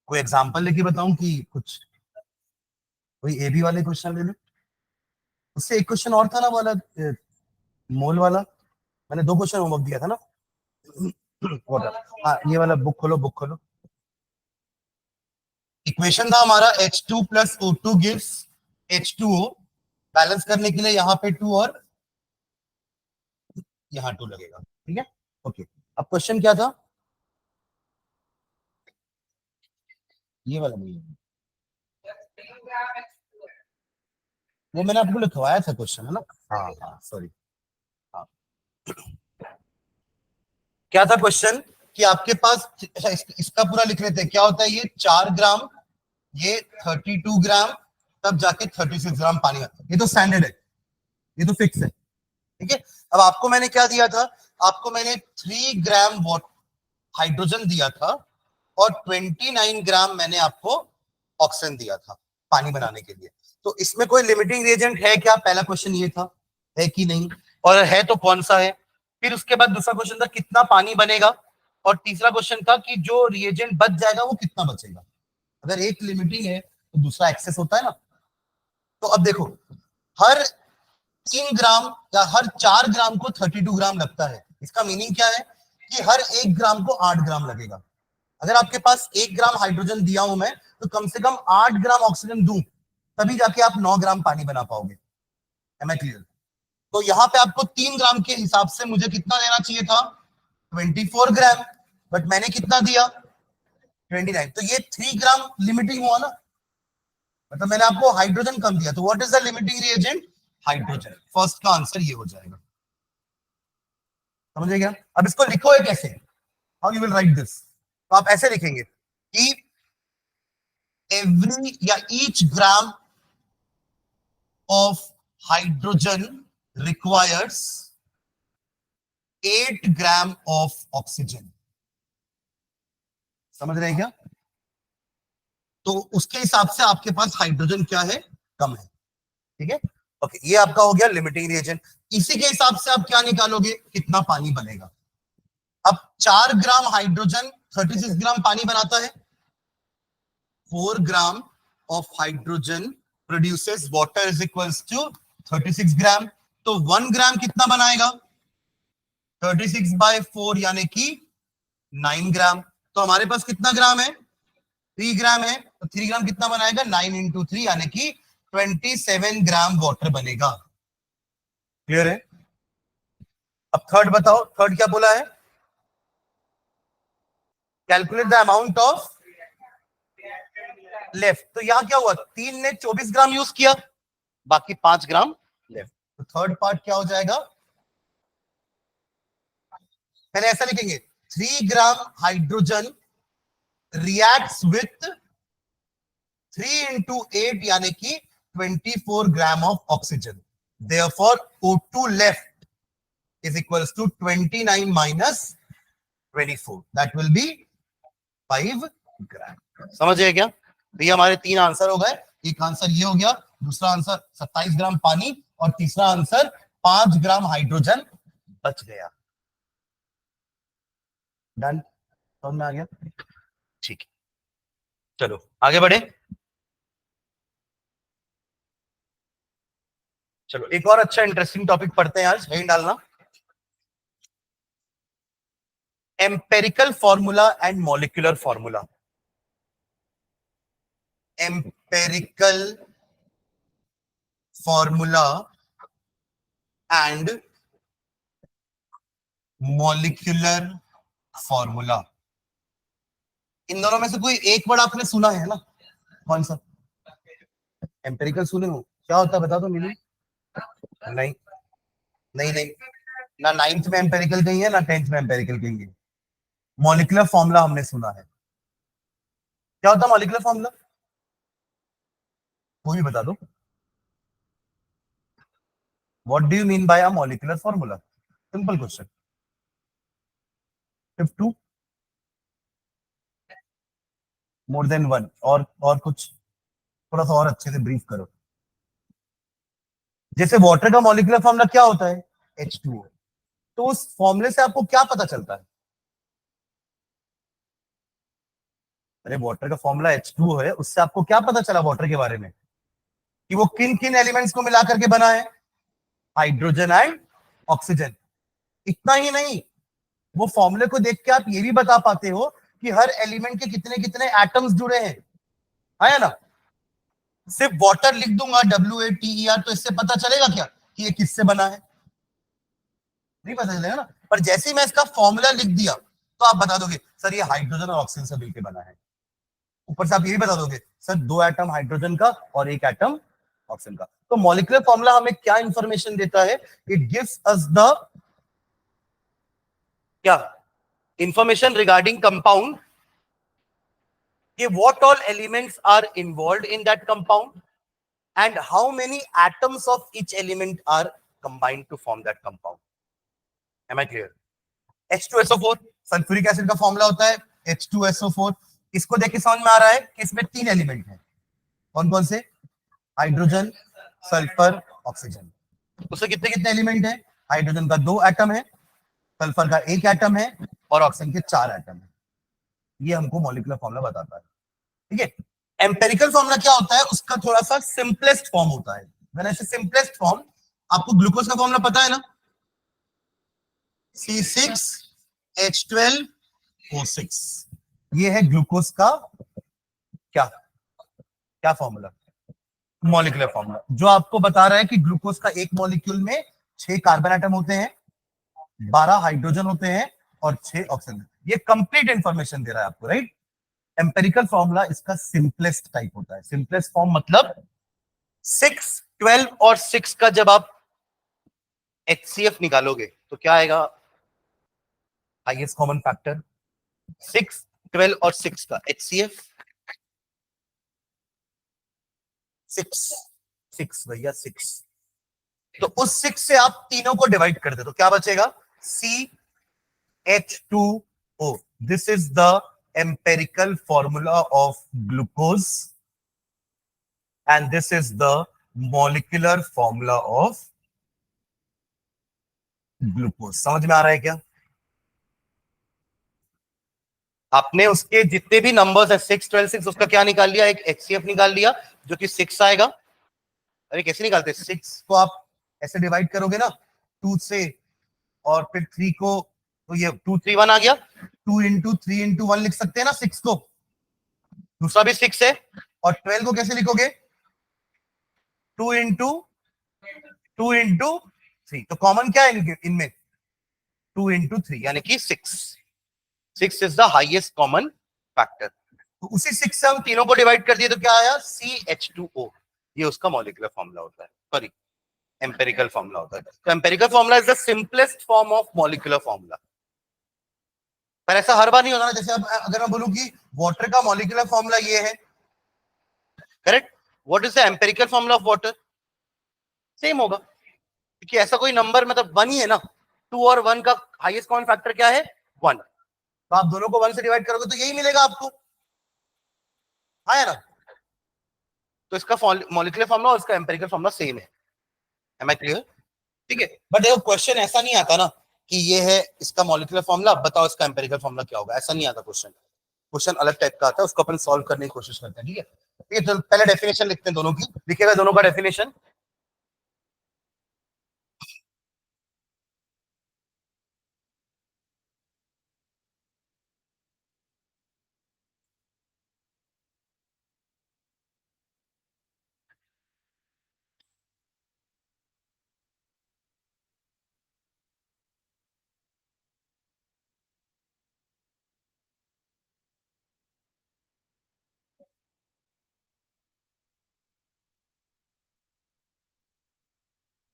कोई एग्जांपल लेके बताऊं कि कुछ कोई एबी वाले क्वेश्चन ले लो। उससे एक क्वेश्चन और था ना वाला, मोल वाला। मैंने दो क्वेश्चन होमवर्क दिया था ना। वाटर। हाँ, ये वाला बुक खोलो, बुक खोलो। इक्वेशन था हमारा H2 plus O2 gives H2O। Balance करने के लिए यहाँ पे 2 और यहाँ 2 लगेगा। ठीक है, ओके। अब क्वेश्चन क्या था? ये वाला नहीं है, वो मैंने आपको लिखवाया था क्वेश्चन, है ना? हाँ हाँ, सॉरी। हाँ, क्या था क्वेश्चन कि आपके पास, अच्छा इसका पूरा लिख लेते हैं। क्या होता है ये? 4 ग्राम, ये 32 ग्राम, तब जाके 36 ग्राम पानी आता है। ये तो स्टैंडर्ड है, ये तो फिक्स है। ठीक है। अब आपको मैंने क्या दिया था? आपको मैंने 3 ग्राम हाइड्रोजन दिया था और 29 ग्राम मैंने आपको ऑक्सीजन दिया था पानी बनाने के लिए। तो इसमें कोई लिमिटिंग रिएजेंट है क्या? पहला क्वेश्चन ये था, है कि नहीं, और है तो कौन सा है। फिर उसके बाद दूसरा क्वेश्चन था कितना पानी बनेगा, और तीसरा क्वेश्चन था कि जो रिएजेंट बच जाएगा वो कितना बचेगा। अगर एक लिमिटिंग है तो दूसरा एक्सेस होता है ना। तो अब देखो, हर 3 ग्राम या हर 4 ग्राम को 32 ग्राम लगता है। इसका मीनिंग क्या है कि हर 1 ग्राम को 8 ग्राम लगेगा। अगर आपके पास 1 ग्राम हाइड्रोजन दिया हूं मैं, तो कम से कम 8 ग्राम ऑक्सीजन दूं, तभी जाके आप 9 ग्राम पानी बना पाओगे। Am I clear? तो यहाँ पे आपको 3 ग्राम के हिसाब से मुझे कितना देना चाहिए था? 24 ग्राम। बट मैंने कितना दिया? 29। तो ये 3 ग्राम लिमिटिंग हुआ ना, मतलब मैंने आपको हाइड्रोजन कम दिया। तो what is the limiting reagent? Hydrogen. First का आंसर ये हो जाएगा। समझे क्या? अब इसको लिखो है कैसे, how you will write this. तो आप ऐसे लिखेंगे कि एवरी या each gram of hydrogen requires 8 gram of oxygen. समझ रहे हैं क्या? तो उसके हिसाब से आपके पास हाइड्रोजन क्या है? कम है। ठीक है, ओके। ये आपका हो गया लिमिटिंग रिएजेंट। इसी के हिसाब से आप क्या निकालोगे? कितना पानी बनेगा। अब 4 ग्राम हाइड्रोजन 36 ग्राम पानी बनाता है। 4 gram of hydrogen produces water is equals to 36 gram. तो 1 ग्राम कितना बनाएगा? 36/4 यानी कि 9 ग्राम। तो हमारे पास कितना ग्राम है? 3 ग्राम है। तो 3 ग्राम कितना बनाएगा? 9 × 3 यानी कि 27 ग्राम वाटर बनेगा। क्लियर है? अब थर्ड बताओ, थर्ड क्या बोला है? Calculate the amount of left. तो यहां क्या हुआ? 3 ने 24 ग्राम यूज किया, बाकी 5 ग्राम लेफ्ट। तो थर्ड पार्ट क्या हो जाएगा? पहले ऐसा लिखेंगे, 3 ग्राम हाइड्रोजन रिएक्ट्स विथ 3 × 8 यानी कि 24 gram of oxygen. Therefore O2 left is equals to 29 minus 24, that will be 5 gram. समझ गए क्या? तो ये हमारे 3 आंसर हो गए। एक आंसर ये हो गया, दूसरा आंसर 27 ग्राम पानी, और तीसरा आंसर 5 ग्राम हाइड्रोजन बच गया। डन, समझ में आ गया? ठीक है, चलो आगे बढ़े। चलो एक और अच्छा इंटरेस्टिंग टॉपिक पढ़ते हैं आज, हेडिंग डालना, empirical formula and molecular formula. Empirical formula and molecular formula. इन दोनों में से कोई एक वर्ड आपने सुना है ना? कौन सा? एम्पेरिकल सुने हो? क्या होता है बता दो मीनिंग। नहीं, नहीं नहीं, ना 9th में एम्पेरिकल कही है ना 10th में एम्पेरिकल कही है। मॉलिक्यूलर फॉर्मूला हमने सुना है। क्या होता है मॉलिक्यूलर फॉर्मूला? वो भी बता दो। What do you mean by a molecular formula? Simple question. If two more than one, और कुछ थोड़ा सा और अच्छे से ब्रीफ करो। जैसे वाटर का मॉलिक्यूलर फॉर्मूला क्या होता है? H2O। तो उस फॉर्मूले से आपको क्या पता चलता है? अरे वाटर का फॉर्मूला H2O है, उससे आपको क्या पता चला वाटर के बारे में कि वो किन किन एलिमेंट्स को मिला करके बना है? Hydrogen and oxygen. इतना ही नहीं, वो फॉर्मूले को देख के आप ये भी बता पाते हो कि हर एलिमेंट के कितने कितने एटम्स जुड़े हैं, है ना? सिर्फ वाटर लिख दूंगा WATER तो इससे पता चलेगा क्या कि ये किससे बना है? नहीं पता चलेगा ना। पर जैसे ही मैं इसका फॉर्मूला लिख दिया तो आप बता दोगे सर ये हाइड्रोजन और ऑक्सीजन से मिलकर बना है। ऊपर से आप ये भी बता दोगे सर 2 एटम हाइड्रोजन का और 1 एटम ऑक्सीजन का। तो मॉलिक्यूलर फॉर्मूला हमें क्या इंफॉर्मेशन देता है? इट गिव्स अस द क्या information regarding compound, what all elements are involved in that compound and how many atoms of each element are combined to form that compound. Am I clear? H2SO4 sulphuric acid का formula होता है H2SO4। इसको देख के समझ में आ रहा है कि इसमें 3 एलिमेंट हैं। कौन कौन से? Hydrogen, sulphur, oxygen. उससे कितने कितने एलिमेंट हैं? हाइड्रोजन का 2 एटम है, सल्फर का 1 एटम है और ऑक्सीजन के 4 एटम है। ये हमको मॉलिक्यूलर फॉर्मूला बताता है। ठीक है। एम्पेरिकल फॉर्मूला क्या होता है? उसका थोड़ा सा सिंपलेस्ट फॉर्म होता है। मैंने ऐसे सिंपलेस्ट फॉर्म, आपको ग्लूकोज का फॉर्मूला पता है ना? C6H12O6। ये है ग्लूकोज का क्या क्या फॉर्मूला? मॉलिक्यूलर फॉर्मूला, जो आपको बता रहा है कि ग्लूकोज का एक मॉलिक्यूल में 6 कार्बन एटम होते हैं, 12 हाइड्रोजन होते हैं और 6 ऑक्सीजन। ये कंप्लीट इंफॉर्मेशन दे रहा है आपको, राइट? एम्पेरिकल फॉर्मूला इसका सिंपलेस्ट टाइप होता है। सिंपलेस्ट फॉर्म मतलब 6, 12 और 6 का जब आप HCF निकालोगे तो क्या आएगा? Highest common factor. 6, 12 और 6 का HCF 6 भैया 6। तो उस 6 से आप तीनों को डिवाइड कर दे तो क्या बचेगा? CH2O। This is the empirical formula of glucose and this is the molecular formula of glucose। समझ में आ रहा है क्या? आपने उसके जितने भी नंबर्स है 6, 12, 6, उसका क्या निकाल लिया? एक HCF निकाल लिया जो कि 6 आएगा। अरे कैसे निकालते? 6 को आप ऐसे डिवाइड करोगे ना 2 से, और फिर 3 को, तो ये 2, 3, 1 आ गया। 2 इंटू 3 इंटू 1 लिख सकते हैं ना 6 को। दूसरा भी 6 है। और 12 को कैसे लिखोगे? 2 इंटू 3। तो कॉमन क्या है इनमें? 2 इंटू 3 यानी कि 6। 6 is the highest common factor. तो उसी 6 से हम तीनों को डिवाइड कर दिए तो क्या आया? CH2O। ये उसका मॉलिक्यूलर फॉर्मूला होता है, सॉरी एम्पेरिकल फॉर्मूला होता है। तो empirical formula is the simplest form of molecular formula. पर ऐसा हर बार नहीं होता ना। जैसे अब अगर मैं बोलूं कि वाटर का मॉलिक्यूलर फॉर्मूला ये है, correct? What is the empirical formula of water? Same होगा, क्योंकि ऐसा कोई नंबर मतलब 1 ही है ना। 2 और 1 का हाईएस्ट कॉमन फैक्टर क्या है? 1। तो आप दोनों को 1 से डिवाइड करोगे तो यही मिलेगा आपको, है ना? तो इसका मॉलिक्यूलर फॉर्मूला और इसका एम्पेरिकल फॉर्मूला सेम है। Am I clear? ठीक है। बट देखो क्वेश्चन ऐसा नहीं आता ना कि ये है इसका मॉलिक्यूलर फॉर्मूला, बताओ इसका एम्पेरिकल फॉर्मूला क्या होगा। ऐसा नहीं आता क्वेश्चन। क्वेश्चन अलग टाइप का आता है, उसको अपन सॉल्व करने की कोशिश करते हैं। ठीक है, ठीक है। तो पहले डेफिनेशन लिखते हैं दोनों की। लिखेगा दोनों का डेफिनेशन।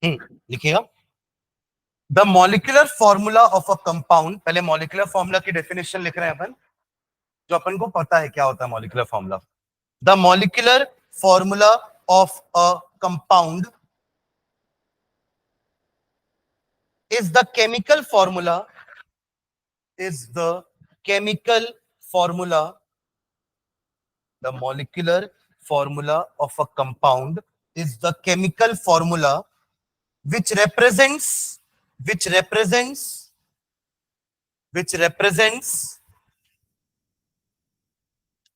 लिखिएगा the molecular formula of a compound. पहले मॉलिक्यूलर फॉर्मूला की डेफिनेशन लिख रहे हैं अपन, जो अपन को पता है क्या होता है molecular formula. The molecular formula of a compound is the chemical formula is the chemical formula. The molecular formula of a compound is the chemical formula which represents which represents which represents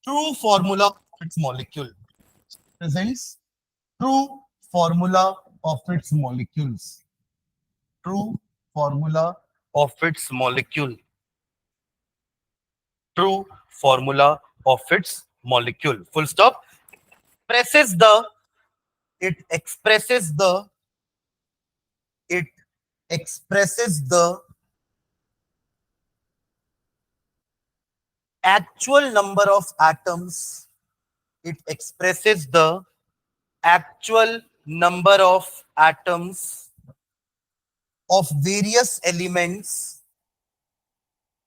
true formula of its molecule presents true formula of its molecules. True formula of its molecule. True formula of its molecule. Full stop. Expresses the it expresses the it expresses the actual number of atoms. It expresses the actual number of atoms of various elements.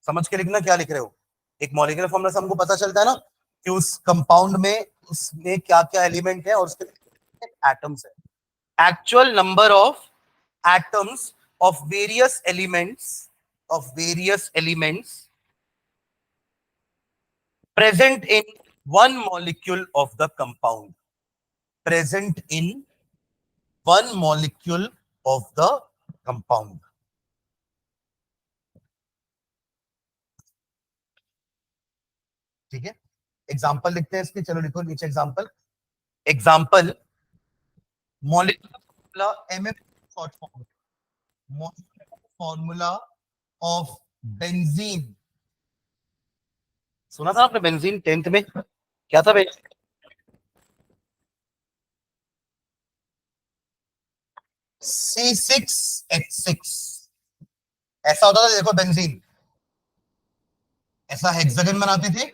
समझ के लिखना क्या लिख रहे हो. एक molecular formula से हमको पता चलता है ना कि उस कंपाउंड में उसमें क्या क्या एलिमेंट है और उसके एटम्स है. Actual number of atoms of various elements present in one molecule of the compound. Present in one molecule of the compound. ठीक है. एग्जाम्पल लिखते हैं इसके. चलो लिखो नीचे example. Example molecular formula MF short form. Molecular formula of benzene. सुना था आपने बेंजीन 10th में क्या था भाई? C6H6. ऐसा होता था देखो बेंजीन. ऐसा हेक्सागन बनाते थे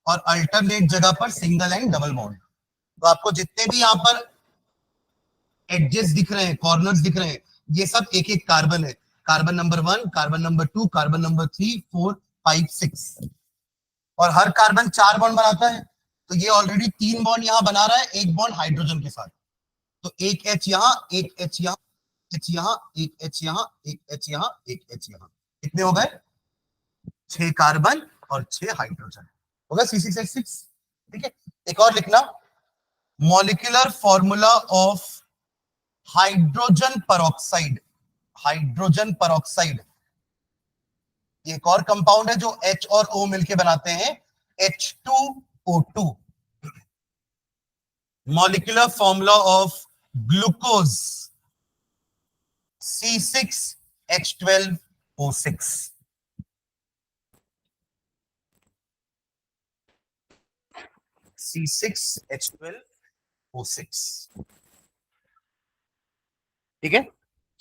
और अल्टरनेट जगह पर सिंगल एंड डबल बॉन्ड. तो आपको जितने भी यहाँ पर एडजेस दिख रहे हैं, कॉर्नर्स दिख रहे हैं, ये सब एक एक कार्बन है. Carbon number 1, carbon number 2, carbon number 3, 4, 5, 6. और हर कार्बन 4 बॉन्ड बनाता है. तो ये ऑलरेडी 3 बॉन्ड यहाँ बना रहा है, एक बॉन्ड हाइड्रोजन के साथ. तो एक H यहाँ, एक H यहाँ, H यहाँ, एक H यहाँ, एक H यहाँ, एक H यहाँ. कितने हो गए? 6 कार्बन और 6 हाइड्रोजन. होगा C6H6. ठीक है. एक और लिखना, molecular formula of hydrogen peroxide. Hydrogen peroxide एक और कंपाउंड है जो H और O मिलके बनाते हैं, H2O2. Molecular formula of glucose C6H12O6. C6H12O6. ठीक है.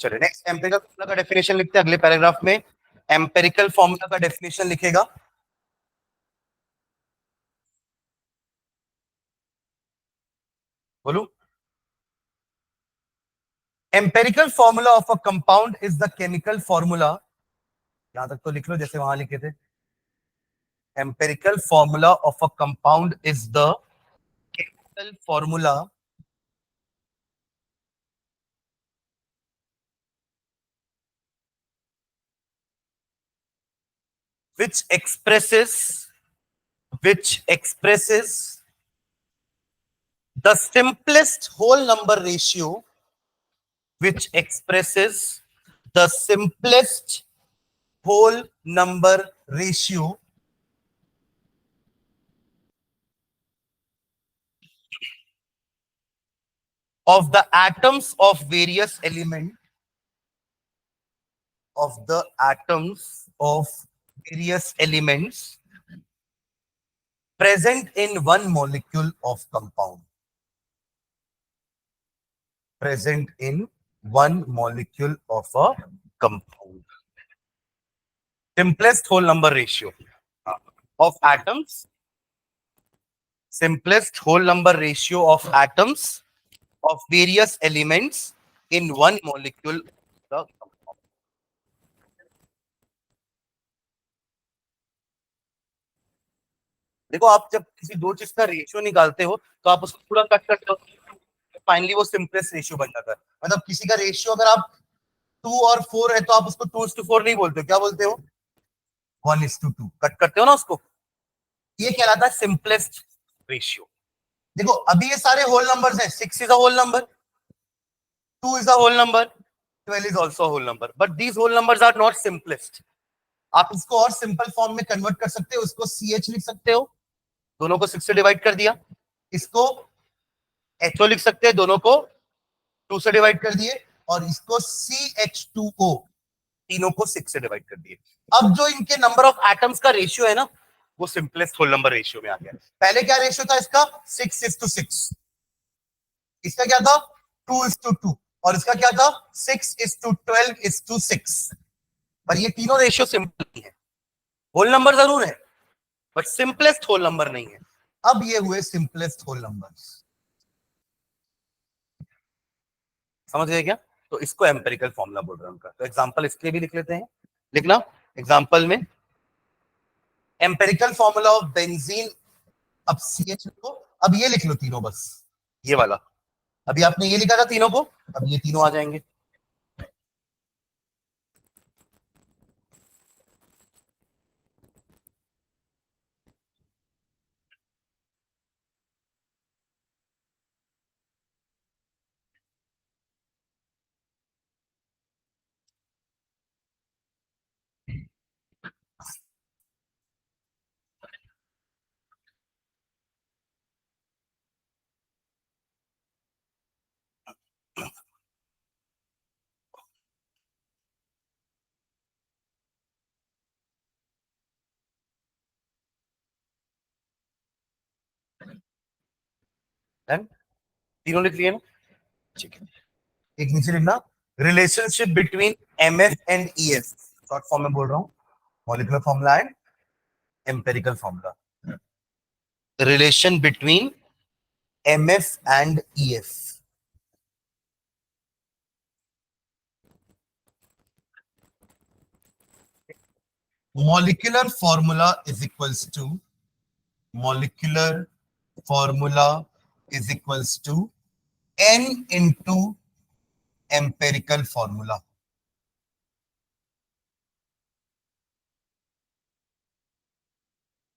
चलिए नेक्स्ट एम्पिरिकल फॉर्मूला का डेफिनेशन लिखते हैं अगले पैराग्राफ में. एम्पिरिकल फॉर्मूला का डेफिनेशन लिखेगा. बोलो. Empirical formula of a compound is the chemical formula. यहां तक तो लिख लो जैसे वहां लिखे थे. Empirical formula of a compound is the chemical formula which expresses the simplest whole number ratio, which expresses the simplest whole number ratio of the atoms of various elements present in one molecule of compound. Present in one molecule of a compound. Simplest whole number ratio of atoms. Simplest whole number ratio of atoms of various elements in one molecule of the compound. देखो आप जब किसी दो चीज का ratio निकालते हो तो आप उसको पूरा कट करते हो, फाइनली वो सिंपलेस्ट रेशियो बन जाता है. मतलब किसी का रेशियो अगर आप 2 और 4 है तो आप उसको 2:4 नहीं बोलते हो. क्या बोलते हो? 1:2. कट करते हो ना उसको. ये कहलाता है सिंपलेस्ट रेशियो. देखो अभी ये सारे होल नंबर्स हैं. 6 is a whole number, 2 is a whole number, 12 is also a whole number, but these whole numbers are not simplest. आप इसको और सिंपल फॉर्म में कन्वर्ट कर सकते हो. उसको CH लिख सकते हो दोनों को 6 से डिवाइड कर दिया, इसको HO लिख सकते हैं, दोनों को 2 से डिवाइड कर दिए, और इसको CH2O, तीनों को 6 से डिवाइड कर दिए। अब जो इनके नंबर ऑफ एटम्स का रेशियो है ना, वो सिंपलेस्ट होल नंबर रेशियो में आ गया। पहले क्या रेशियो था इसका? 6:6। इसका क्या था? 2:2। और इसका क्या था? 6:12:6। पर ये तीनों रेशियो सिंपल नहीं है, होल नंबर जरूर है बट सिंपलेस्ट होल नंबर नहीं है। अब ये हुए सिंपलेस्ट होल नंबर्स, समझ गए क्या? तो इसको एम्पिरिकल फॉर्मूला बोल रहे हैं उनका। तो एग्जांपल इसके लिए भी लिख लेते हैं, लिखना एग्जांपल में एम्पिरिकल फॉर्मूला ऑफ बेंजीन। अब CH को, अब ये लिख लो तीनों, बस ये वाला। अभी आपने ये लिखा था तीनों को, अब ये तीनों आ जाएंगे। तीनों लिख लिए ना? ठीक है, एक नीचे लिखना relationship between MF and EF, short form में बोल रहा हूं, molecular formula and empirical formula. Relation between MF and EF। molecular formula is equals to molecular formula is equals to n into empirical formula।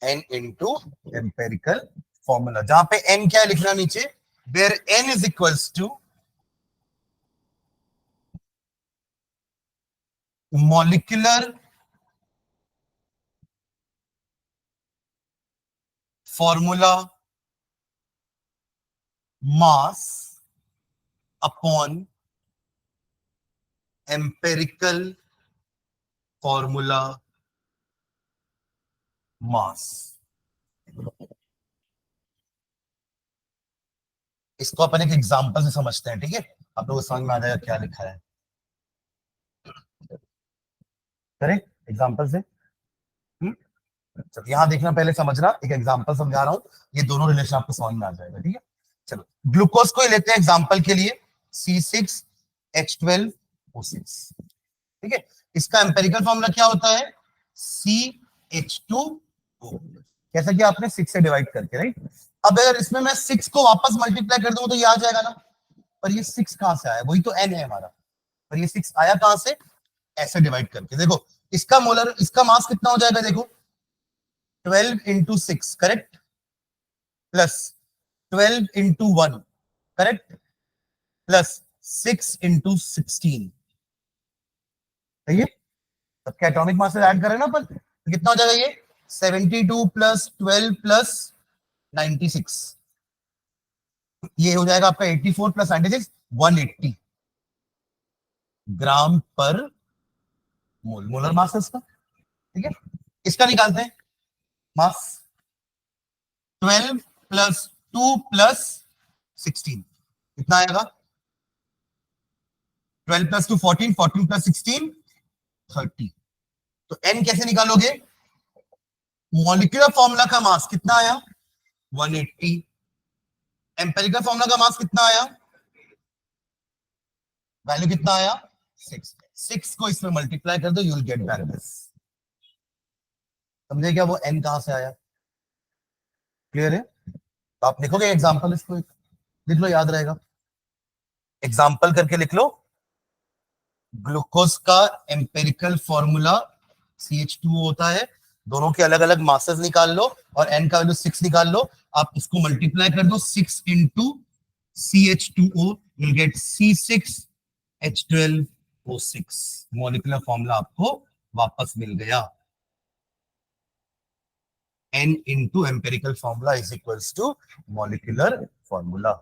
n into empirical formula, जहां पे n क्या है लिखना नीचे, where n is equals to molecular formula mass upon empirical formula mass। इसको अपन एक example से समझते हैं, ठीक है? आप लोगों को समझ में आ जाएगा क्या लिखा है। करें एग्जांपल से। चलो यहां देखना, पहले समझना, एक एग्जांपल समझा रहा हूं, ये दोनों रिलेशन आपको समझ में आ जाएगा, ठीक है? चलो ग्लूकोज को ही लेते हैं एग्जांपल के लिए, C6H12O6, ठीक है? इसका एम्पिरिकल फॉर्मूला क्या होता है? CH2O, कैसा कि आपने 6 से डिवाइड करके, राइट? अब अगर इसमें मैं 6 को वापस मल्टीप्लाई कर दूं तो ये आ जाएगा ना, पर ये 6 कहां से आया? वही तो n है हमारा, पर ये 6 आया कहां से? ऐसे डिवाइड करके। देखो इसका मोलर, इसका मास कितना हो जाएगा? देखो 12 into 6, correct, plus 12 into 1, correct, plus 6 into 16, सही है? सबके एटॉमिक मासेस ऐड करें ना अपन, तो कितना हो जाएगा ये? 72 प्लस 12 प्लस 96, ये हो जाएगा आपका 84 प्लस 96, 180 ग्राम पर मोल, मोलर मास है इसका, ठीक है? इसका निकालते हैं मास, 12 प्लस 2 प्लस 16 कितना आएगा? 12 प्लस 2 14, 14 प्लस 16 30। तो n कैसे निकालोगे? मॉलिक्यूलर फॉर्मूला का मास कितना आया? 180। एम्पिरिकल फॉर्मूला का मास कितना आया? वैल्यू कितना आया? 6। 6 को इसमें मल्टीप्लाई कर दो, you will get back this. समझे क्या? वो n कहां से आया? क्लियर है? तो आप लिखोगे एग्जांपल, इसको लिख लो, याद रहेगा, एग्जांपल करके लिख लो। ग्लूकोज का एम्पिरिकल फॉर्मूला CH2 होता है, दोनों के अलग अलग मासेस निकाल लो और n का वैल्यू 6 निकाल लो, आप इसको मल्टीप्लाई कर दो, 6 into CH2O will get C6H12O6। Molecular formula आपको वापस मिल गया। n into empirical formula is equals to molecular formula.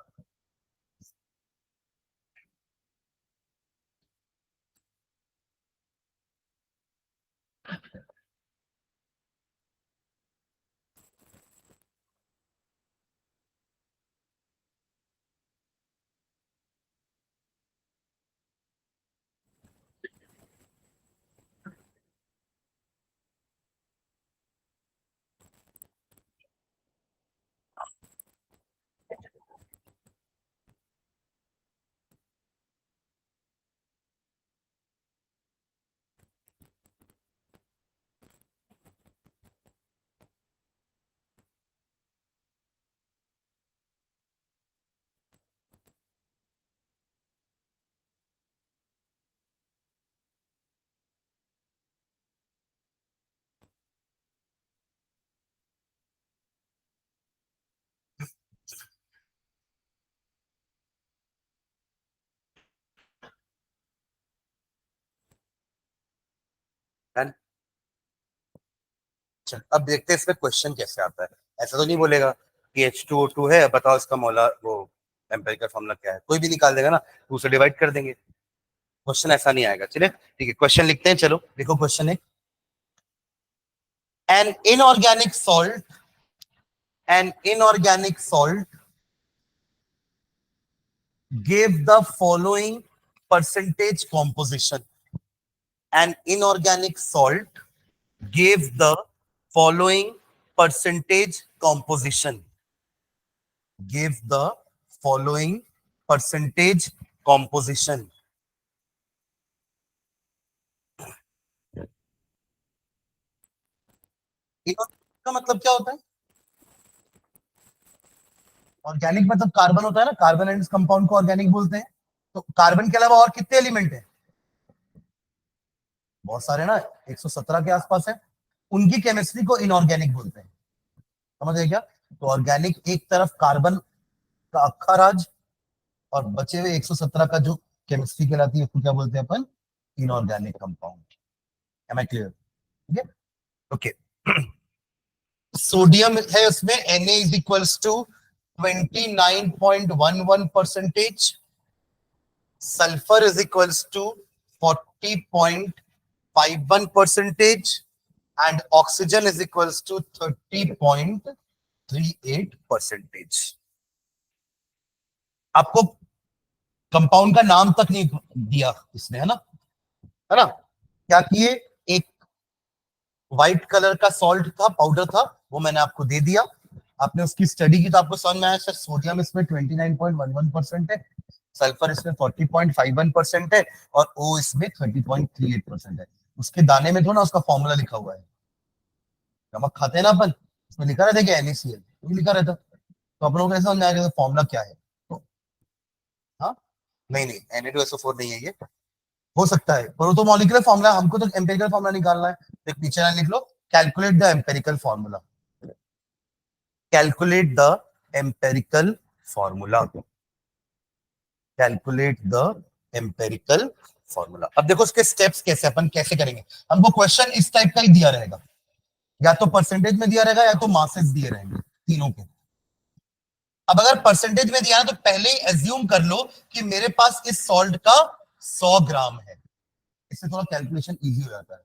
अब देखते हैं इसमें क्वेश्चन कैसे आता है। ऐसा तो नहीं बोलेगा कि H2O2 है, बताओ इसका मोलर वो एम्पिरिकल फॉर्मूला क्या है, कोई भी निकाल देगा ना, 2 से डिवाइड कर देंगे। क्वेश्चन ऐसा नहीं आएगा। चलिए ठीक है, क्वेश्चन लिखते हैं। चलो देखो क्वेश्चन है, an inorganic salt gave the following percentage composition. An inorganic salt gave the following percentage composition. Gave the following percentage composition. Inorganic का मतलब क्या होता है? ऑर्गेनिक मतलब कार्बन होता है ना, कार्बन एंड कंपाउंड को ऑर्गेनिक बोलते हैं। तो कार्बन के अलावा और कितने एलिमेंट हैं? बहुत सारे ना, 117 के आसपास है। उनकी केमिस्ट्री को इनऑर्गेनिक बोलते हैं। समझ गए क्या? तो ऑर्गेनिक एक तरफ कार्बन का अक्खा राज, और बचे हुए 117 का जो केमिस्ट्री कहलाती है उसको क्या बोलते हैं अपन? Inorganic compound. Am I clear? ठीक है, ओके। सोडियम है उसमें, Na is equals to 29.11%, sulphur is equals to 40.51%, and oxygen is equals to 30.38%. आपको कंपाउंड का नाम तक नहीं दिया इसने, है ना? क्या किए, एक व्हाइट कलर का सॉल्ट था, पाउडर था, वो मैंने आपको दे दिया। आपने उसकी स्टडी की तो आपको समझ में आया सर, सोडियम इसमें 29.11% है, सल्फर इसमें 40.51% है, और ओ इसमें 30.38% है। उसके दाने में तो ना उसका फॉर्मूला लिखा हुआ है। नमक खाते हैं ना अपन, उसमें लिखा रहता है कि NaCl, तो लिखा रहता, तो अपन लोग कैसे समझ आएगा फॉर्मूला क्या है? तो हाँ, नहीं नहीं, Na2SO4 नहीं है ये। हो सकता है, पर वो तो मॉलिक्यूलर फॉर्मूला, हमको तो एम्पिरिकल फॉर्मूला निकालना है। तो एक पीछे लिख लो, calculate the empirical formula. Calculate the empirical formula. Calculate the empirical formula. अब देखो उसके स्टेप्स कैसे, अपन कैसे करेंगे। हमको क्वेश्चन इस टाइप का ही दिया रहेगा, या तो परसेंटेज में दिया रहेगा या तो मासेस दिए रहेंगे, तीनों के। अब अगर परसेंटेज में दिया है तो पहले ही एज्यूम कर लो कि मेरे पास इस सॉल्ट का 100 ग्राम है। इससे थोड़ा कैलकुलेशन इजी हो जाता है।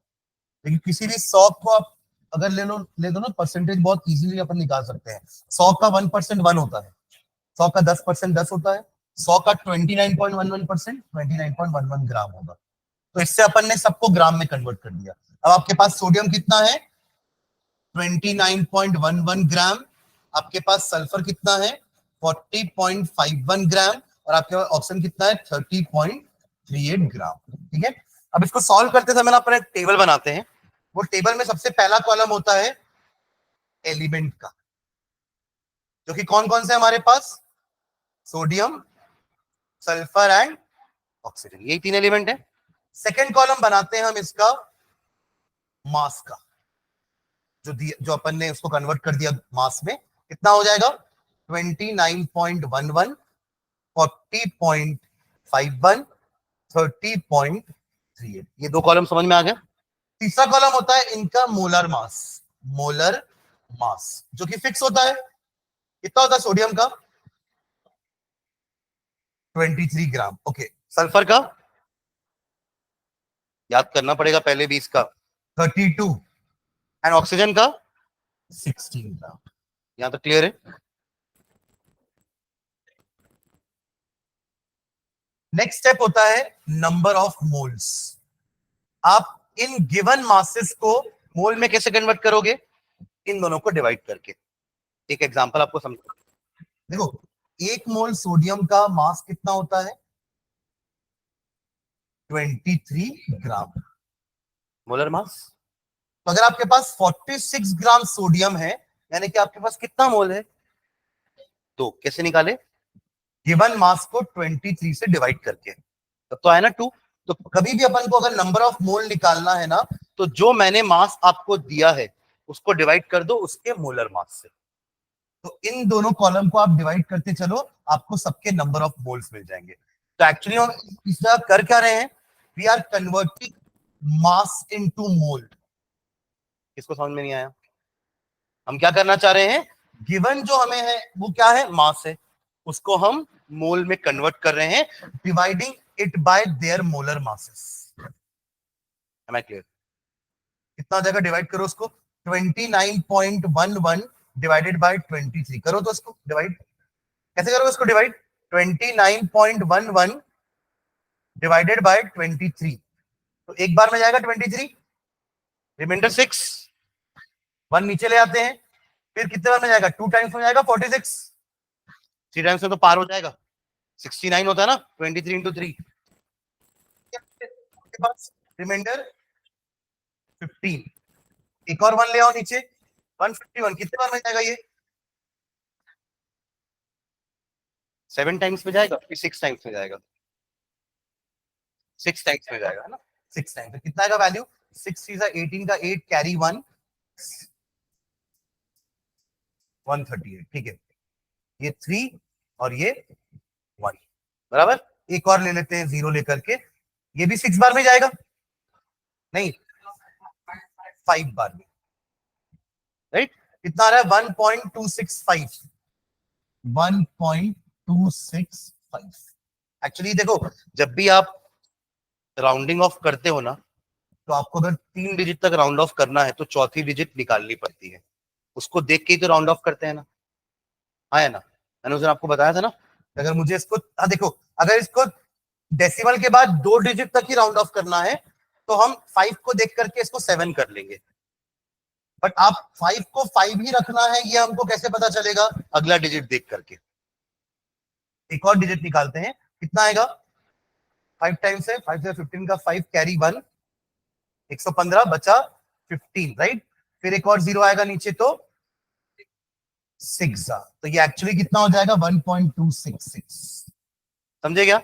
लेकिन किसी भी 100 को आप अगर ले दो ना, परसेंटेज बहुत इजीली अपन निकाल सकते हैं। 100 का 1% 1 होता है, 100 का 10% 10 होता है, 100 का 29.11% 29.11 ग्राम होगा। तो इससे अपन ने सबको ग्राम में कन्वर्ट कर दिया। अब आपके पास सोडियम कितना है? 29.11 ग्राम। आपके पास सल्फर कितना है? 40.51 ग्राम। और आपके पास ऑक्सीजन कितना है? 30.38 ग्राम। ठीक है, अब इसको सॉल्व करते समय अपन एक टेबल बनाते हैं। वो टेबल में सबसे पहला कॉलम होता है एलिमेंट का, जो कि कौन कौन से हमारे पास? सोडियम, सल्फर एंड ऑक्सीजन, यही 3 एलिमेंट है। सेकेंड कॉलम बनाते हैं हम इसका मास का, जो अपन ने उसको कन्वर्ट कर दिया मास में। कितना हो जाएगा? 29.11, 40.51, 30.38। ये 2 कॉलम समझ में आ गया। तीसरा कॉलम होता है इनका मोलर मास। मोलर मास, जो कि फिक्स होता है। कितना होता है सोडियम का? 23 ग्राम। ओके, सल्फर का याद करना पड़ेगा पहले भी इसका, 32। एंड ऑक्सीजन का 16 ग्राम। यहां तक क्लियर है? नेक्स्ट स्टेप होता है नंबर ऑफ मोल्स। आप इन गिवन मासेस को मोल में कैसे कन्वर्ट करोगे? इन दोनों को डिवाइड करके। एक एग्जांपल आपको समझा। देखो, 1 मोल सोडियम का मास कितना होता है? 23 ग्राम मोलर मास। तो अगर आपके पास 46 ग्राम सोडियम है, यानी कि आपके पास कितना मोल है? तो कैसे निकाले? गिवन मास को 23 से डिवाइड करके। तब तो आया ना 2। तो कभी भी अपन को अगर नंबर ऑफ मोल निकालना है ना, तो जो मैंने मास आपको दिया है उसको डिवाइड कर दो उसके मोलर मास से। तो इन दोनों कॉलम को आप डिवाइड करते चलो, आपको सबके नंबर ऑफ मोल्स मिल जाएंगे। तो एक्चुअली हम इस जगह कर क्या रहे हैं? We are converting mass into mole. किसको समझ में नहीं आया? हम क्या करना चाह रहे हैं? गिवन जो हमें है वो क्या है? मास है। उसको हम मोल में कन्वर्ट कर रहे हैं, dividing it by their molar masses. Am I clear? कितना हो जाएगा? डिवाइड करो उसको। 29.11 डिवाइडेड बाय 23। करो तो उसको डिवाइड। कैसे करोगे उसको डिवाइड? 29.11 divided by 23। तो एक बार में जाएगा 23, रिमाइंडर 6, 1 नीचे ले आते हैं। फिर कितने बार में जाएगा? 2 टाइम्स में जाएगा 46, 3 टाइम्स में तो पार हो जाएगा। 69 होता है ना, 23 इंटू 3। आपके पास रिमाइंडर 15। एक और 1 ले आओ नीचे, 151। कितने बार में जाएगा ये? 7 टाइम्स में जाएगा, फिर 6 टाइम्स में जाएगा। 6 टाइम्स में जाएगा, है ना? 6 टाइम्स। कितना आएगा वैल्यू? 6 3 18 का 8 कैरी 1, 138। ठीक है, ये 3 और ये 1, बराबर। एक और ले लेते हैं 0 लेकर के। ये भी 6 बार में जाएगा? नहीं, 5 बार में। राइट? कितना आ रहा है? 1.265। 1.265। एक्चुअली देखो, जब भी आप राउंडिंग ऑफ करते हो ना, तो आपको अगर 3 डिजिट तक राउंड ऑफ करना है तो चौथी डिजिट निकालनी पड़ती है। उसको देख के ही तो राउंड ऑफ करते हैं ना। हाँ है ना? मैंने उस दिन आपको बताया था ना, अगर मुझे इसको, हाँ देखो, अगर इसको डेसिमल के बाद 2 डिजिट तक ही राउंड ऑफ करना है तो हम 5 को देख करके इसको 7 कर लेंगे। बट आप 5 को 5 ही रखना है, ये हमको कैसे पता चलेगा? अगला डिजिट देख करके। एक और डिजिट निकालते हैं, कितना आएगा? 5 टाइम्स है, 5 से 15 का 5 कैरी 1, 115 बचा 15, राइट? फिर एक और 0 आएगा नीचे तो 6। तो ये एक्चुअली कितना हो जाएगा? 1.266। समझे क्या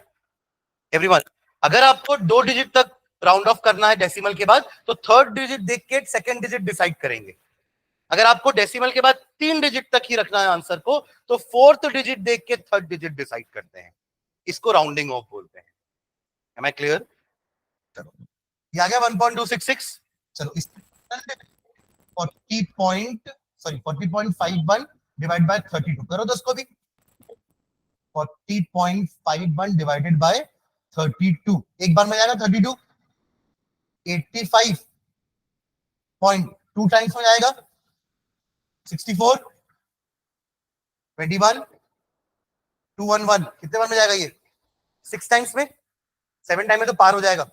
एवरीवन? अगर आपको 2 डिजिट तक राउंड ऑफ करना है डेसिमल के बाद, तो थर्ड डिजिट देख के सेकंड डिजिट डिसाइड करेंगे। अगर आपको डेसिमल के बाद 3 डिजिट तक ही रखना है आंसर को, तो फोर्थ डिजिट देख के थर्ड डिजिट डिसाइड करते हैं। इसको राउंडिंग ऑफ बोलते हैं। Am I clear? चलो, ये आ गया 1.266। चलो इस 40.51 डिवाइड बाय 32 करो तो उसको भी। 40.51 डिवाइडेड बाय 32, एक बार में जाएगा 32। 85.2 टाइम्स में जाएगा 64, 21, 211। कितने बार में जाएगा ये? 6 टाइम्स में। 7 टाइम में तो पार हो जाएगा।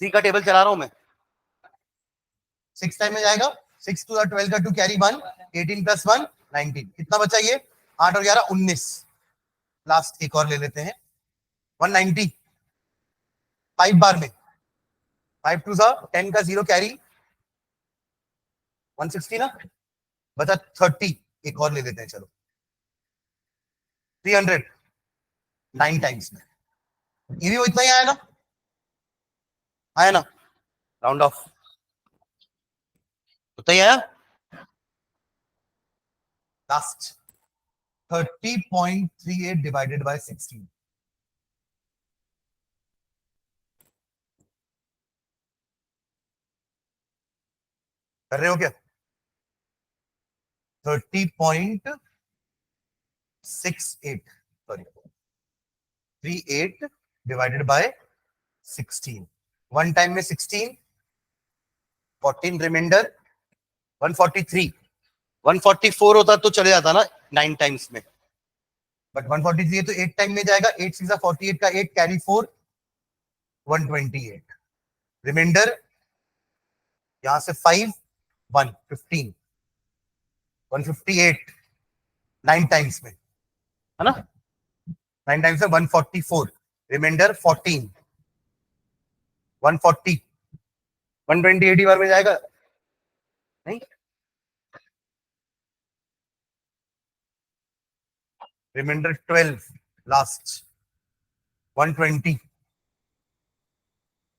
सी का टेबल चला रहा हूं मैं। 6 टाइम में जाएगा। 6 टू 12 का 2 कैरी 1, 18 प्लस 1 19। कितना बचा ये? 8 और 11 19। लास्ट एक और ले लेते हैं, 190, 5 बार में। 5 टू 10 का 0 कैरी 160 ना, बचा 30। एक और ले लेते हैं, चलो 300, 9 टाइम्स में। ये भी वो इतना ही आया ना? आया ना? राउंड ऑफ उतना ही आया। Last 30.38 divided by 16। कर रहे हो क्या? 30.68 sorry 38 divided by 16 one time में 16 14 रिमाइंडर 143 144 होता तो चले जाता ना 9 टाइम्स में, बट 143 है तो 8 टाइम में जाएगा, 8 6 48 का 8 कैरी 4 128 रिमाइंडर यहां से 5 1 15 158 9 टाइम्स में है ना, 9 टाइम्स में 144 रिमाइंडर 14 140 128 बार में जाएगा नहीं, रिमाइंडर 12 लास्ट 120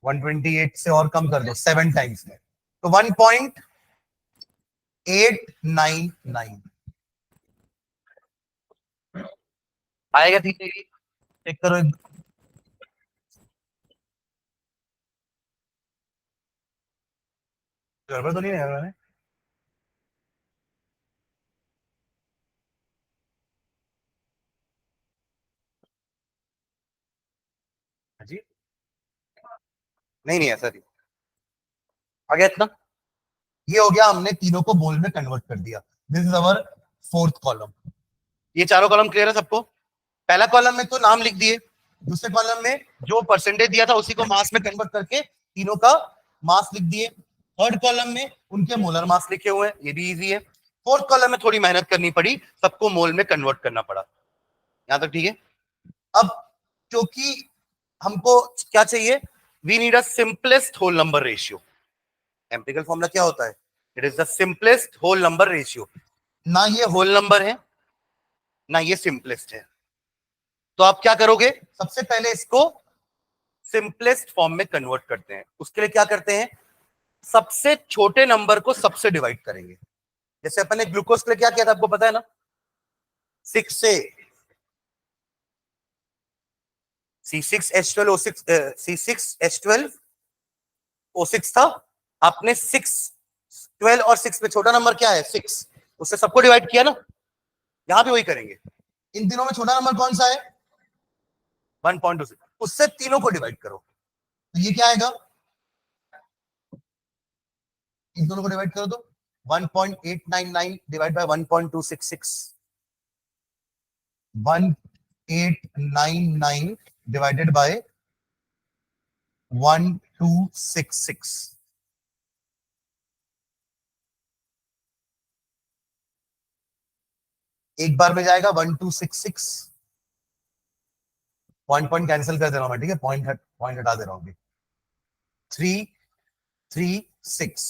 128 से और कम कर दो 7 टाइम्स में तो 1.899 आएगा। ठीक है चेक करो गड़बड़ तो नहीं है मैंने जी नहीं नहीं ऐसा नहीं आ गया इतना, ये हो गया हमने तीनों को बोल में कन्वर्ट कर दिया। This is our fourth column. ये चारों कॉलम क्लियर है सबको? पहला कॉलम में तो नाम लिख दिए, दूसरे कॉलम में जो परसेंटेज दिया था उसी को मास में कन्वर्ट करके तीनों का मास लिख दिए, थर्ड कॉलम में उनके मोलर मास लिखे हुए हैं, ये भी इजी है। फोर्थ कॉलम में थोड़ी मेहनत करनी पड़ी, सबको मोल में कन्वर्ट करना पड़ा। यहां तक ठीक है? अब क्योंकि हमको क्या चाहिए, we need a simplest whole number ratio. Empirical formula क्या होता है? It is the simplest whole number ratio. ना ये होल नंबर है ना ये सिंपलेस्ट है, तो आप क्या करोगे, सबसे पहले इसको सिंपलेस्ट फॉर्म में कन्वर्ट करते हैं। उसके लिए क्या करते हैं, सबसे छोटे नंबर को सबसे डिवाइड करेंगे। जैसे अपन ने ग्लूकोज के लिए क्या किया था आपको पता है ना, 6 से C6H12O6 C6H12O6 था, आपने 6 12 और 6 में छोटा नंबर क्या है 6, उससे सबको डिवाइड किया ना, यहां भी वही करेंगे। इन तीनों में छोटा नंबर कौन सा है 1.26, उससे तीनों को डिवाइड करो तो ये क्या आएगा, इन दोनों को डिवाइड करो तो 1.899 डिवाइड बाय 1.266 1899 डिवाइडेड बाय 1266 एक बार में जाएगा 1266 पॉइंट कैंसिल कर दे रहा हूं मैं, ठीक है, पॉइंट हटा दे रहा हूं 336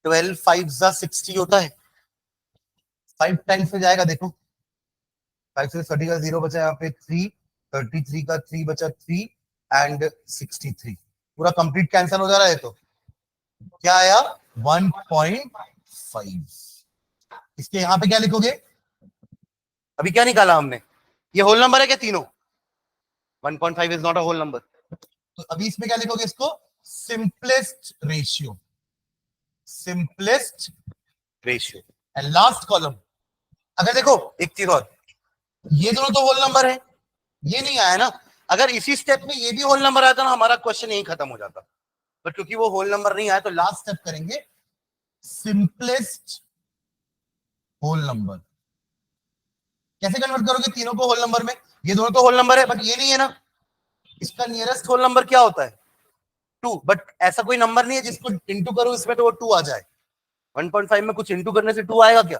12 5 60 होता है, 5 टाइम्स में जाएगा, देखो 5 से 30 का 0 बचा यहाँ पे 3 33 का 3 बचा 3 एंड 63 पूरा कंप्लीट कैंसिल हो जा रहा है, तो क्या आया 1.5। इसके यहां पे क्या लिखोगे, अभी क्या निकाला हमने, ये होल नंबर है क्या तीनों, 1.5 is not a whole number, तो अभी इसमें क्या लिखोगे, इसको simplest ratio, simplest ratio. And last column, अगर देखो एक चीज और, ये दोनों तो होल नंबर है, ये नहीं आया ना, अगर इसी स्टेप में ये भी होल नंबर आता ना, हमारा क्वेश्चन यही खत्म हो जाता, बट क्योंकि वो होल नंबर नहीं आया तो लास्ट स्टेप करेंगे सिंपलेस्ट होल नंबर। कैसे कन्वर्ट करोगे तीनों को होल नंबर में, ये दोनों तो होल नंबर है बट ये नहीं है ना, इसका नियरेस्ट होल नंबर क्या होता है 2, बट ऐसा कोई नंबर नहीं है जिसको इंटू करो इसमें तो वो 2 आ जाए। 1.5 में कुछ इंटू करने से 2 आएगा क्या,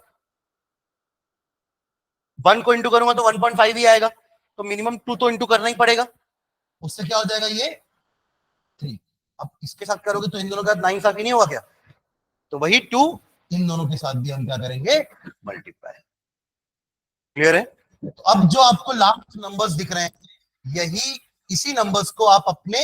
1 को इंटू करूंगा तो 1.5 ही आएगा, तो मिनिमम 2 तो इंटू करना ही पड़ेगा, उससे क्या हो जाएगा ये 3। अब इसके साथ करोगे तो इन दोनों का 9 साथ ही नहीं होगा क्या, तो वही 2 इन दोनों के साथ भी हम क्या करेंगे मल्टीप्लाई। क्लियर है? तो अब जो आपको लास्ट नंबर्स दिख रहे हैं यही, इसी नंबर्स को आप अपने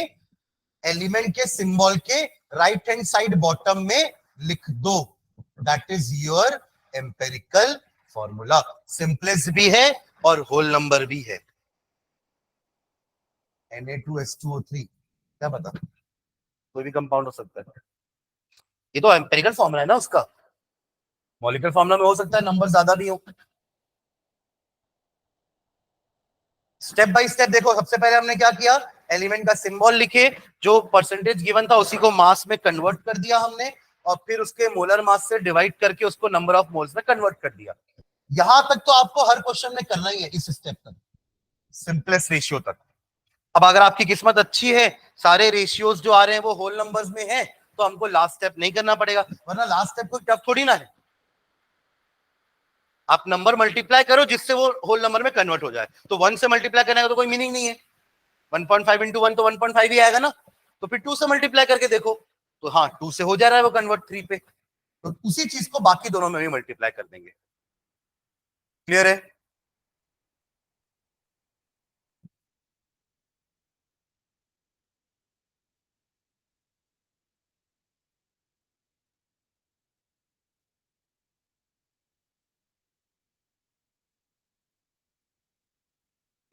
एलिमेंट के सिंबल के राइट हैंड साइड बॉटम में लिख दो, that is your empirical formula. Simplest भी है और होल नंबर भी है, Na2H2O3 क्या पता कोई भी कंपाउंड हो सकता है। ये तो एम्पिरिकल फॉर्मूला है ना उसका, मॉलिक्यूलर फॉर्मूला में हो सकता है नंबर ज्यादा भी हो। स्टेप बाय स्टेप देखो, सबसे पहले हमने क्या किया, एलिमेंट का सिंबल लिखे, जो परसेंटेज गिवन था उसी को मास में कन्वर्ट कर दिया हमने, और फिर उसके मोलर मास से डिवाइड करके उसको नंबर ऑफ मोल्स में कन्वर्ट कर दिया। यहां तक तो आपको हर क्वेश्चन में करना ही है, इस स्टेप तक, सिंपलेस्ट रेशियो तक। अब अगर आपकी किस्मत अच्छी है, सारे रेशियोज जो आ रहे हैं वो होल नंबर्स में है, तो हमको लास्ट स्टेप नहीं करना पड़ेगा, वरना लास्ट स्टेप कोई टफ थोड़ी ना है। आप नंबर मल्टीप्लाई करो जिससे वो होल नंबर में कन्वर्ट हो जाए, तो 1 से मल्टीप्लाई करने का तो कोई मीनिंग नहीं है। 1.5 इंटू 1 तो 1.5 ही आएगा ना, तो फिर 2 से मल्टीप्लाई करके देखो, तो हाँ 2 से हो जा रहा है वो कन्वर्ट 3 पे, तो उसी चीज को बाकी दोनों में भी मल्टीप्लाई कर देंगे। क्लियर है?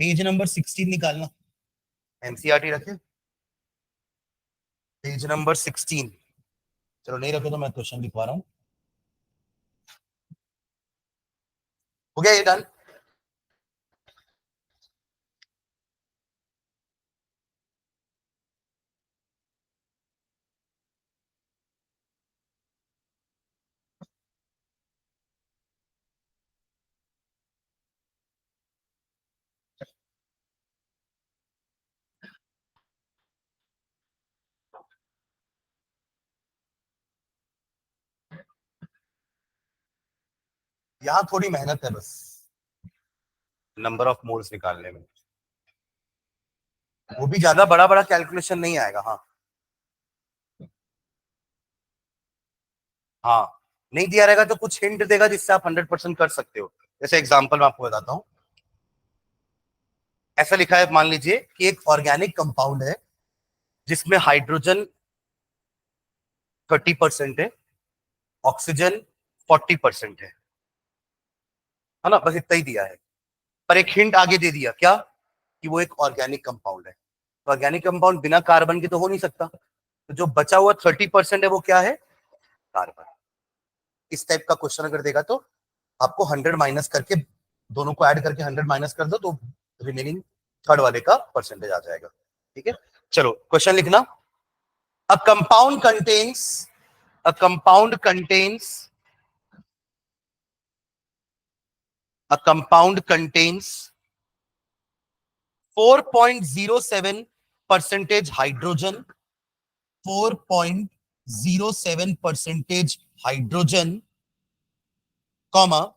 पेज नंबर 16 निकालना, एनसीईआरटी रखे, पेज नंबर 16। चलो नहीं रखे तो मैं क्वेश्चन लिखवा रहा हूं। हो गया ये डन? यहां थोड़ी मेहनत है बस, नंबर ऑफ मोल्स निकालने में, वो भी ज्यादा बड़ा बड़ा कैलकुलेशन नहीं आएगा। हाँ हाँ, नहीं दिया रहेगा तो कुछ हिंट देगा जिससे आप 100% कर सकते हो। जैसे एग्जांपल मैं आपको बताता हूं, ऐसा लिखा है, मान लीजिए कि एक ऑर्गेनिक कंपाउंड है जिसमें हाइड्रोजन 30% है, ऑक्सीजन 40% है ना, बस इतना ही दिया है, पर एक हिंट आगे दे दिया क्या, कि वो एक ऑर्गेनिक कंपाउंड है। तो ऑर्गेनिक कंपाउंड बिना कार्बन के तो हो नहीं सकता, तो जो बचा हुआ 30% है वो क्या है, कार्बन। इस टाइप का क्वेश्चन अगर देगा तो आपको 100 माइनस करके, दोनों को ऐड करके 100 माइनस कर दो तो रिमेनिंग थर्ड वाले का परसेंटेज आ जाएगा। ठीक है, चलो क्वेश्चन लिखना। A compound contains, a compound contains, a compound contains 4.07 percentage hydrogen, 4.07 percentage hydrogen, comma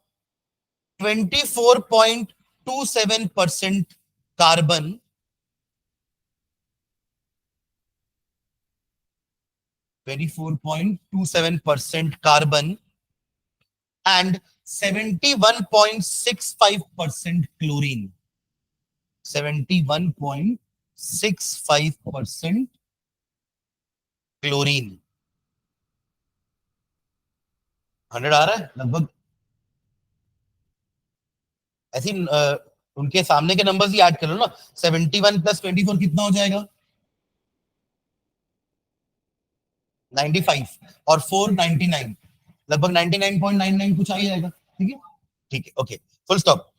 24.27% carbon, 24.27% carbon and 71.65% chlorine, 71.65% chlorine. 100 आ रहा है लगभग, ऐसी उनके सामने के नंबर्स ही ऐड कर लो ना, 71 प्लस 24 कितना हो जाएगा, 95, और 4 99, लगभग 99.99 कुछ आ ही जाएगा। ठीक है, ठीक है, okay, full stop.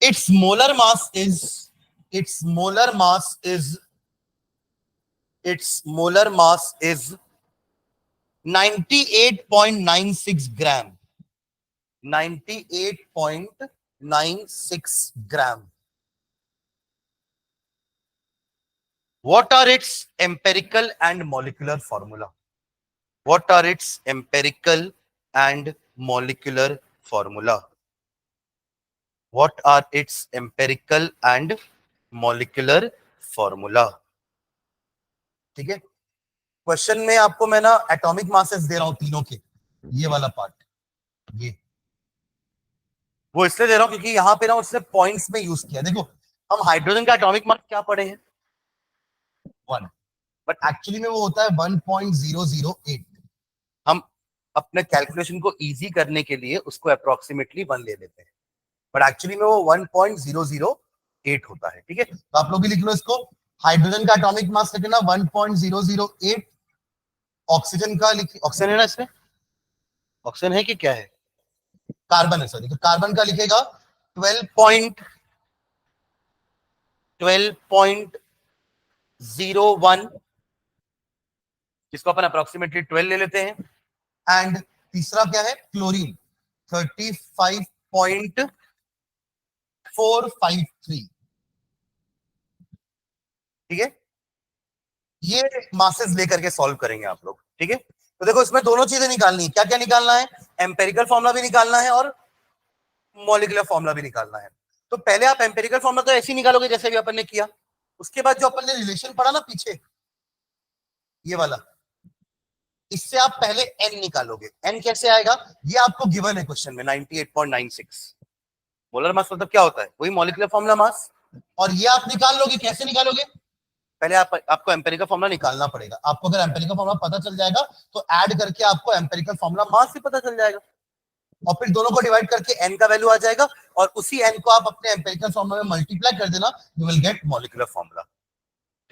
It's molar mass is, its molar mass is, its molar mass is 98.96 gram, 98.96 gram. What are its empirical and molecular formula? What are its empirical and molecular formula? What are its empirical and molecular formula? ठीक है, question में आपको मैं ना atomic masses दे रहा हूं तीनों के, ये वाला पार्ट, ये वो इसलिए दे रहा हूं क्योंकि यहां पे ना उसने पॉइंट्स में यूज किया। देखो हम हाइड्रोजन का एटॉमिक मास क्या पढ़े हैं, 1, बट एक्चुअली में वो होता है 1.008। हम अपने कैलकुलेशन को इजी करने के लिए उसको अप्रोक्सीमेटली 1 ले लेते हैं, बट एक्चुअली में वो 1.008 होता है। ठीक है, तो आप लोग भी लिख लो इसको, हाइड्रोजन का एटॉमिक मास लिखना 1.008 ऑक्सीजन का लिखिए, ऑक्सीजन है ना इसमें, ऑक्सीजन है कि क्या है, कार्बन है सॉरी, तो कार्बन का लिखेगा 12.01, जिसको अपन अप्रोक्सीमेटली 12 ले लेते हैं। एंड तीसरा क्या है, क्लोरीन 35.453। ठीक है, ये मासेस लेकर के सॉल्व करेंगे आप लोग। ठीक है, तो देखो इसमें दोनों चीजें निकालनी है, क्या क्या निकालना है, एम्पेरिकल फॉर्मूला भी निकालना है और मॉलिक्यूलर फॉर्मूला भी निकालना है। तो पहले आप एम्पेरिकल फॉर्मूला तो ऐसे ही निकालोगे जैसे भी अपन ने किया, उसके बाद जो अपन ने रिलेशन पढ़ा ना पीछे, ये वाला, इससे आप पहले एन निकालोगे। एन कैसे आएगा, ये आपको गिवन है क्वेश्चन में 98.96। मोलर मास मतलब क्या होता है, वही मॉलिक्यूलर फॉर्मूला मास, और ये आप निकाल लोगे। कैसे निकालोगे, पहले आपको एम्पेरिकल फॉर्मूला निकालना पड़ेगा। आपको अगर एम्पेरिकल फॉर्मूला पता चल जाएगा तो ऐड करके आपको एम्पेरिकल फॉर्मूला मास भी पता चल जाएगा, और फिर दोनों को डिवाइड करके एन का वैल्यू आ जाएगा, और उसी एन को आप अपने एम्पेरिकल फॉर्मूला में मल्टीप्लाई कर देना, you will get molecular formula.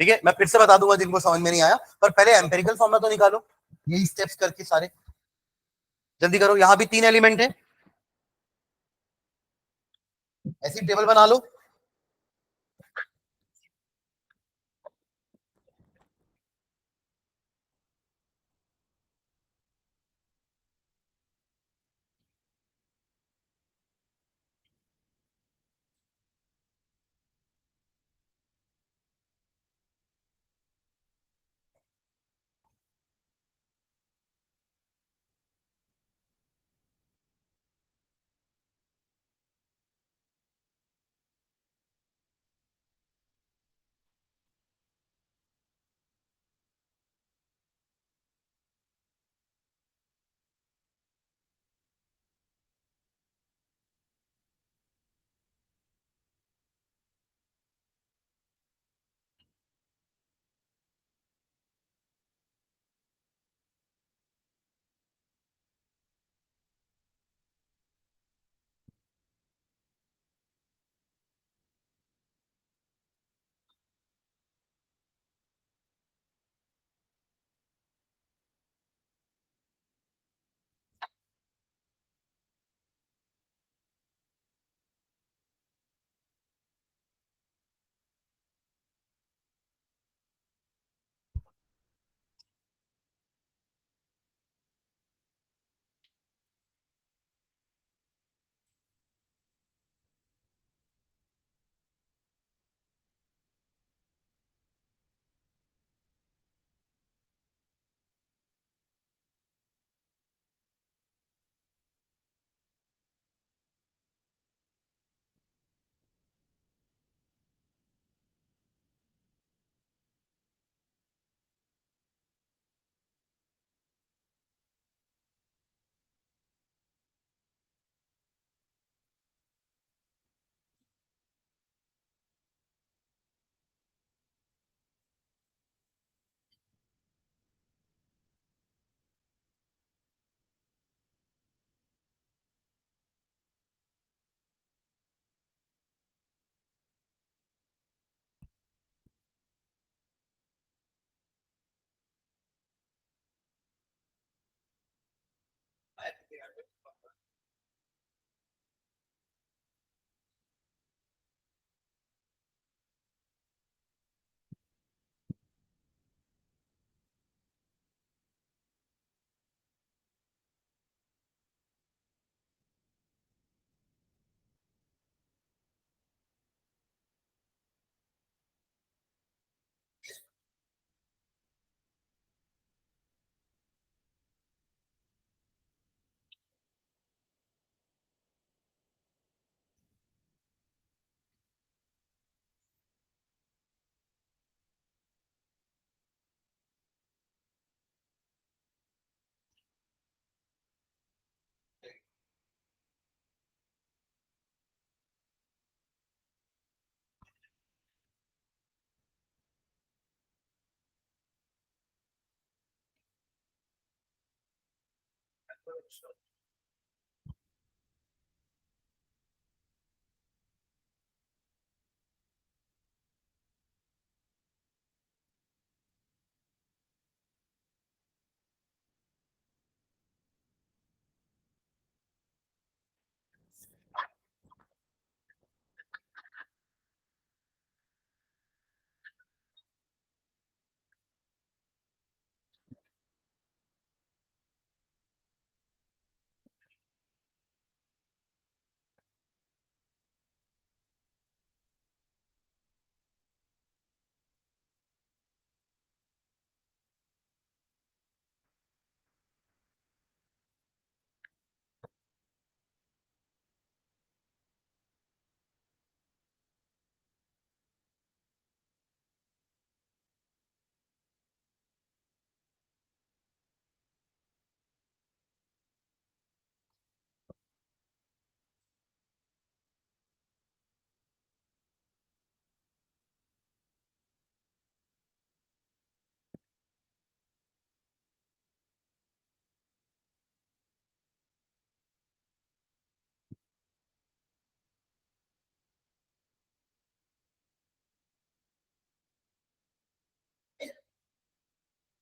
ठीक है, मैं फिर से बता दूंगा जिनको समझ में नहीं आया, पर पहले एम्पेरिकल फॉर्मूला तो निकालो, यही स्टेप्स करके सारे जल्दी करो। यहां भी 3 एलिमेंट है, ऐसी टेबल बना लो।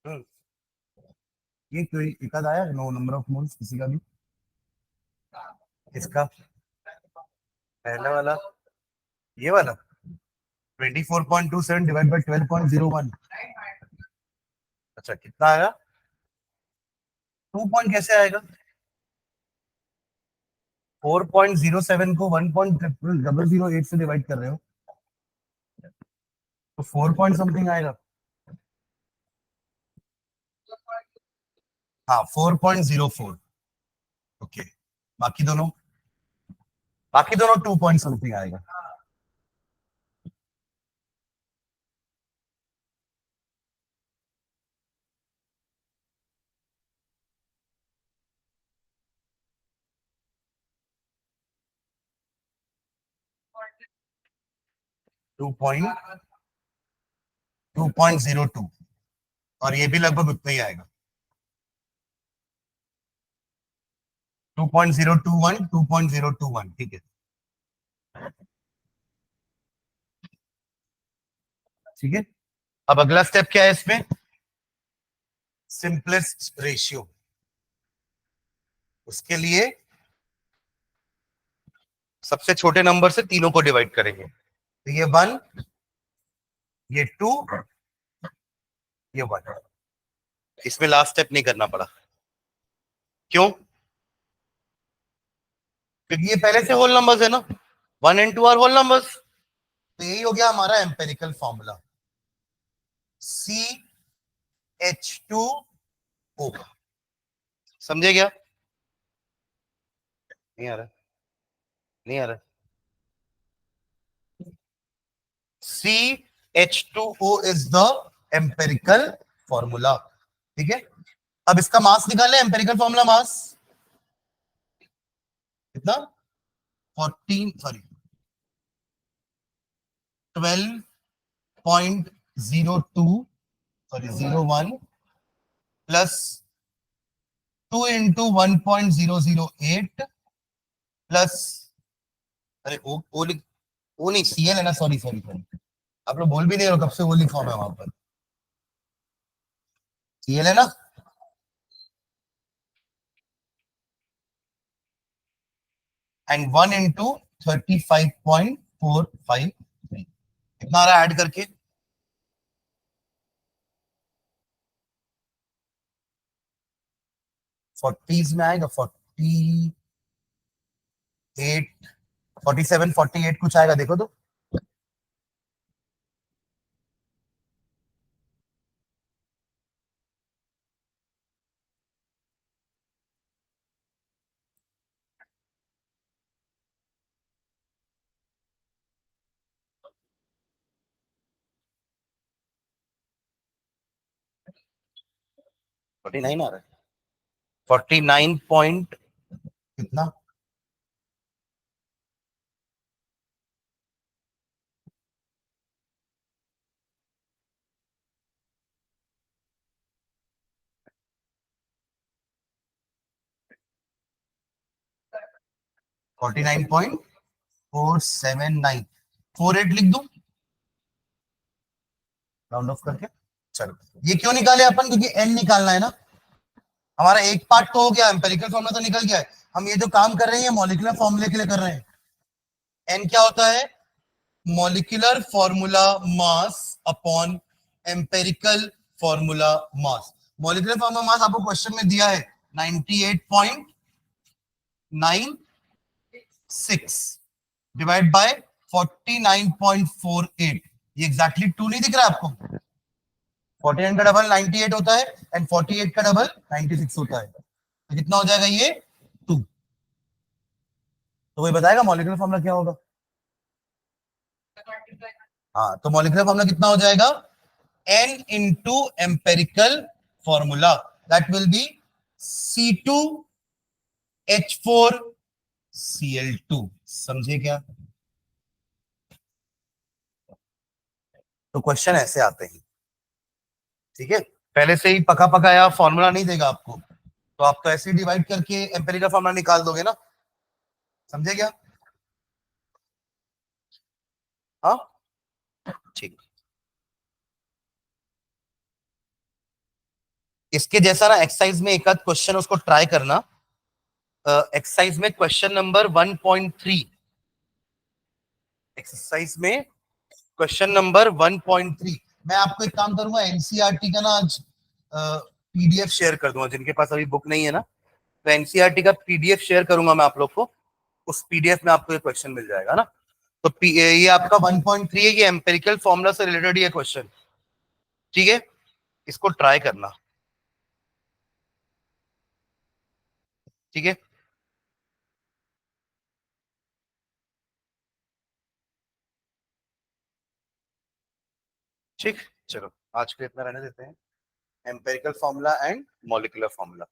हम्म, ये कोई एकाध आया नो नंबर ऑफ मोल्स किसी का भी? इसका पहला वाला, ये वाला 24.27 डिवाइड बाई 12.01। अच्छा कितना आएगा? 2 पॉइंट कैसे आएगा? 4.07 को 1.008 से डिवाइड कर रहे हो तो 4 पॉइंट समथिंग आएगा। हाँ 4.04। ओके, बाकी दोनों, बाकी दोनों 2 पॉइंट समथिंग आएगा। टू पॉइंट 2.02, और ये भी लगभग उतना ही आएगा। 2.021, 2.021, ठीक है। ठीक है, अब अगला स्टेप क्या है इसमें? Simplest ratio. उसके लिए सबसे छोटे नंबर से तीनों को डिवाइड करेंगे। तो ये 1, ये 2, ये 1। इसमें लास्ट स्टेप नहीं करना पड़ा। क्यों? क्योंकि ये पहले से होल नंबर्स है ना, 1 and 2 आर होल नंबर्स। तो यही हो गया हमारा एम्पेरिकल फॉर्मूला, CH2O। समझे क्या? नहीं आ रहा? नहीं आ रहा? CH2O is the empirical formula. ठीक है, अब इसका मास निकाले, एम्पेरिकल फॉर्मूला मास कितना? 14, sorry 12.02, sorry 01 plus 2 into 1.008 plus, अरे ओ नहीं, सीएल है ना, सॉरी सॉरी सॉरी, आप लोग बोल भी नहीं रहे हो, कब से वो लिखा हुआ है वहां पर, सीएल है ना। एंड 1 इंटू 35.453, कितना आ रहा है ऐड करके? 40s में आएगा, 48, 47, 48 कुछ आएगा, देखो तो। फोर्टी नाइन आ रहा है, 49 पॉइंट कितना? 49.479, 48 लिख दूं राउंड ऑफ करके? चलो, ये क्यों निकाले अपन? क्योंकि एन निकालना है ना। हमारा एक पार्ट तो हो गया, एम्पेरिकल फॉर्मूला तो निकल गया है। हम ये जो काम कर रहे हैं मॉलिक्यूलर फॉर्मूले के लिए कर रहे हैं। एन क्या होता है? Molecular formula mass upon empirical formula mass. Molecular formula mass आपको क्वेश्चन में दिया है 98.96 डिवाइड बाय 49.48। ये एग्जैक्टली 2 नहीं दिख रहा है आपको? 49 का डबल 98 होता है एंड 48 का डबल 96 होता है, तो कितना हो जाएगा ये? 2। तो वही बताएगा मॉलिक्यूलर फॉर्मूला क्या होगा। हाँ, तो मॉलिक्यूलर फॉर्मूला कितना हो जाएगा? n into empirical formula, that will B C2H4Cl2। समझे क्या? तो क्वेश्चन ऐसे आते हैं। ठीक है, पहले से ही पका पकाया फॉर्मूला नहीं देगा आपको, तो आप तो ऐसे डिवाइड करके एम्पेरिकल फॉर्मूला निकाल दोगे ना। समझे क्या? हाँ, ठीक। इसके जैसा ना एक्सरसाइज में एक आध क्वेश्चन उसको ट्राई करना। एक्सरसाइज में क्वेश्चन नंबर 1.3, एक्सरसाइज में क्वेश्चन नंबर 1.3, मैं आपको एक काम करूंगा, एनसीईआरटी का ना आज पीडीएफ शेयर कर दूंगा, जिनके पास अभी बुक नहीं है ना, तो एनसीईआरटी का पीडीएफ शेयर करूंगा मैं आप लोग को, उस पीडीएफ में आपको ये क्वेश्चन मिल जाएगा ना। तो ये आपका 1.3 है, ये एम्पिरिकल फॉर्मूला से रिलेटेड ये क्वेश्चन, ठीक है, इसको ट्राई करना, ठीक है। ठीक, चलो आज के लिए इतना रहने देते हैं, empirical formula and molecular formula.